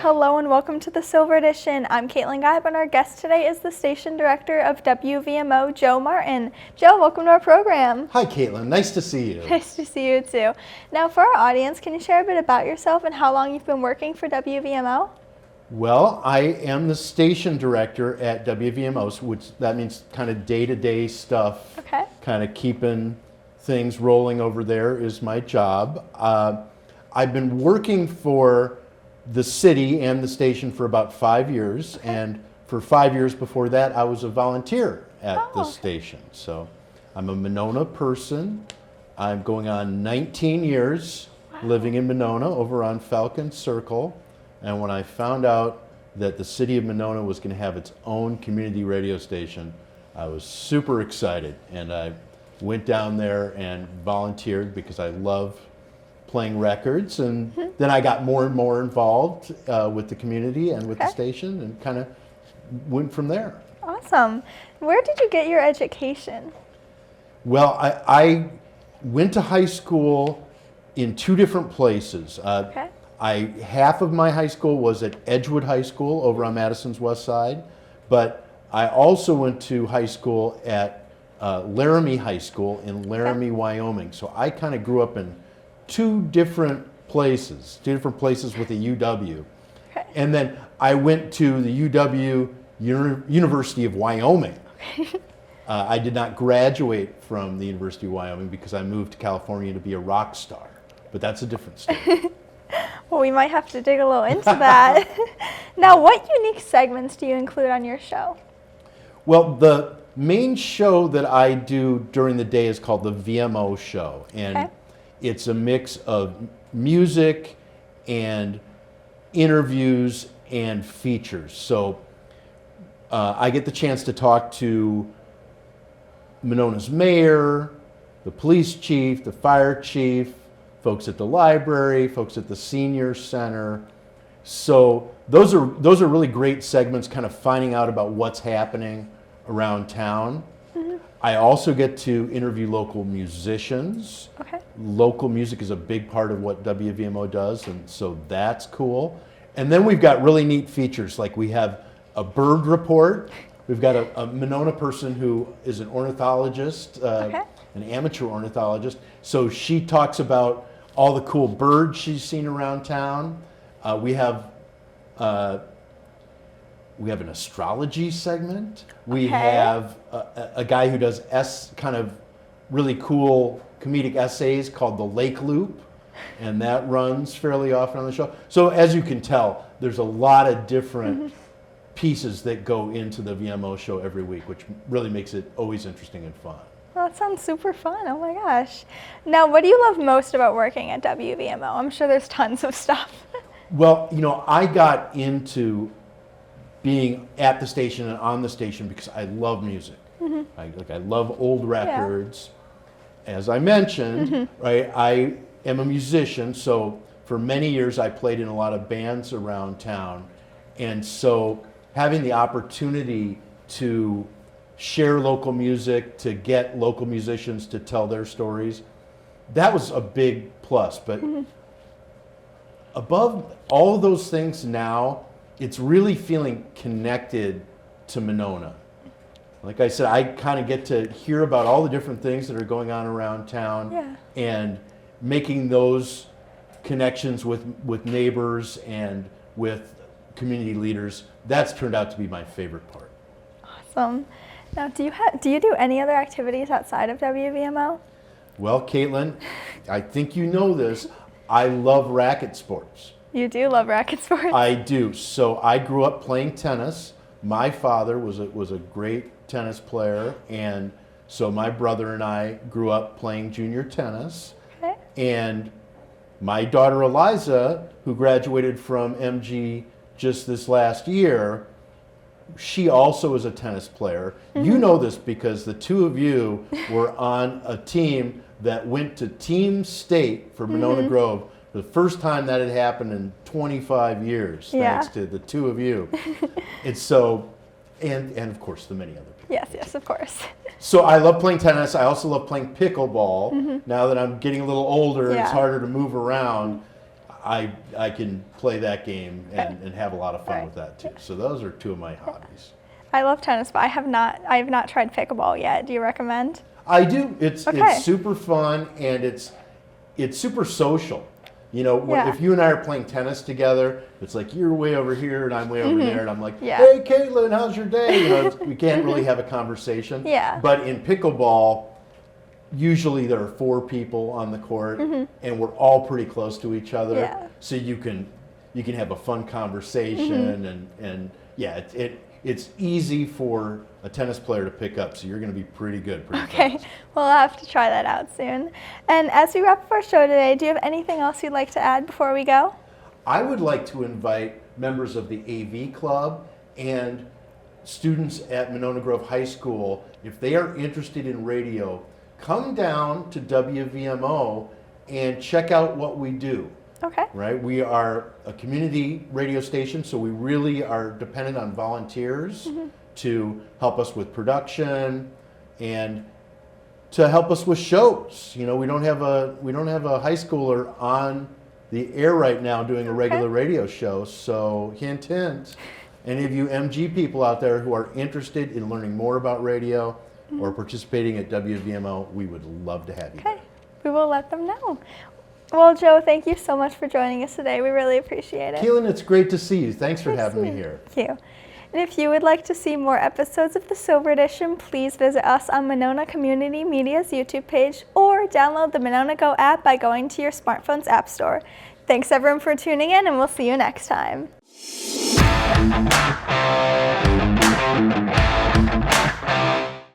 Hello and welcome to the Silver Edition. I'm Caitlin Geib and our guest today is the station director of WVMO, Joe Martin. Joe, welcome to our program. Hi Caitlin, nice to see you. Nice to see you too. Now for our audience, can you share a bit about yourself and how long you've been working for WVMO? Well, I am the station director at WVMO, which that means kind of day-to-day stuff. Okay. Kind of keeping things rolling over there is my job. I've been working for the city and the station for about 5 years, and for 5 years before that I was a volunteer at the station. So I'm a Monona person. I'm going on 19 years living in Monona over on Falcon Circle, and when I found out that the city of Monona was going to have its own community radio station, I was super excited, and I went down there and volunteered because I love playing records, and then I got more and more involved with the community and with the station, and kind of went from there. Awesome. Where did you get your education? Well, I went to high school in 2 different places. Half of my high school was at Edgewood High School over on Madison's West Side, but I also went to high school at Laramie High School in Laramie, Wyoming. So I kind of grew up in 2 different places with a UW. And then I went to the UW University of Wyoming. I did not graduate from the University of Wyoming because I moved to California to be a rock star, but that's a different story. Well, we might have to dig a little into that. Now, what unique segments do you include on your show? Well, the main show that I do during the day is called the VMO Show, and it's a mix of music and interviews and features. So I get the chance to talk to Monona's mayor, the police chief, the fire chief, folks at the library, folks at the senior center. So those are really great segments, kind of finding out about what's happening around town. I also get to interview local musicians. Local music is a big part of what WVMO does, and so that's cool. And then we've got really neat features, like we have a bird report. We've got a Monona person who is an ornithologist, an amateur ornithologist. So she talks about all the cool birds she's seen around town. We have an astrology segment. We have a guy who does kind of really cool comedic essays called The Lake Loop, and that runs fairly often on the show. So as you can tell, there's a lot of different pieces that go into the VMO show every week, which really makes it always interesting and fun. Well, that sounds super fun. Oh my gosh. Now, what do you love most about working at WVMO? I'm sure there's tons of stuff. Well, I got into being at the station and on the station because I love music. I love old records. As I mentioned, right, I am a musician, so for many years I played in a lot of bands around town. And so having the opportunity to share local music, to get local musicians to tell their stories, that was a big plus. But above all of those things now, it's really feeling connected to Monona. Like I said, I kind of get to hear about all the different things that are going on around town and making those connections with neighbors and with community leaders. That's turned out to be my favorite part. Awesome. Now, do you do any other activities outside of WVMO? Well, Caitlin, I think you know this. I love racket sports. You do love racket sports? I do. So I grew up playing tennis. My father was a great tennis player, and so my brother and I grew up playing junior tennis. And my daughter Eliza, who graduated from MG just this last year, she also is a tennis player. You know this because the two of you were on a team that went to team state for Monona Grove for the first time that had happened in 25 years, thanks to the two of you. And so and of course the many other people. Yes, of course. So I love playing tennis. I also love playing pickleball. Now that I'm getting a little older, Yeah. it's harder to move around. I can play that game and have a lot of fun Right. with that too. So those are two of my hobbies. I love tennis, but I have not tried pickleball yet. Do you recommend? I do. It's Okay. super fun and it's super social. You know, Yeah. if you and I are playing tennis together, it's like you're way over here and I'm way over there, and I'm like, Yeah. "Hey, Caitlin, how's your day?" You know, we can't really have a conversation. Yeah. But in pickleball, usually there are 4 people on the court, and we're all pretty close to each other, Yeah. so you can have a fun conversation, and yeah, it's easy for a tennis player to pick up, so you're going to be pretty good pretty Okay, fast. well, I'll have to try that out soon. And as we wrap up our show today, do you have anything else you'd like to add before we go? I would like to invite members of the AV Club and students at Monona Grove High School, if they are interested in radio, come down to WVMO and check out what we do. Okay. Right? We are a community radio station, so we really are dependent on volunteers to help us with production and to help us with shows. You know, we don't have a high schooler on the air right now doing a regular radio show. So hint, hint. Any of you MG people out there who are interested in learning more about radio or participating at WVMO, we would love to have you. Okay, we will let them know. Well, Joe, thank you so much for joining us today. We really appreciate it. Keelan, it's great to see you. Thanks for having me here. Thank you. And if you would like to see more episodes of the Silver Edition, please visit us on Monona Community Media's YouTube page or download the Monona Go app by going to your smartphone's app store. Thanks everyone for tuning in, and we'll see you next time.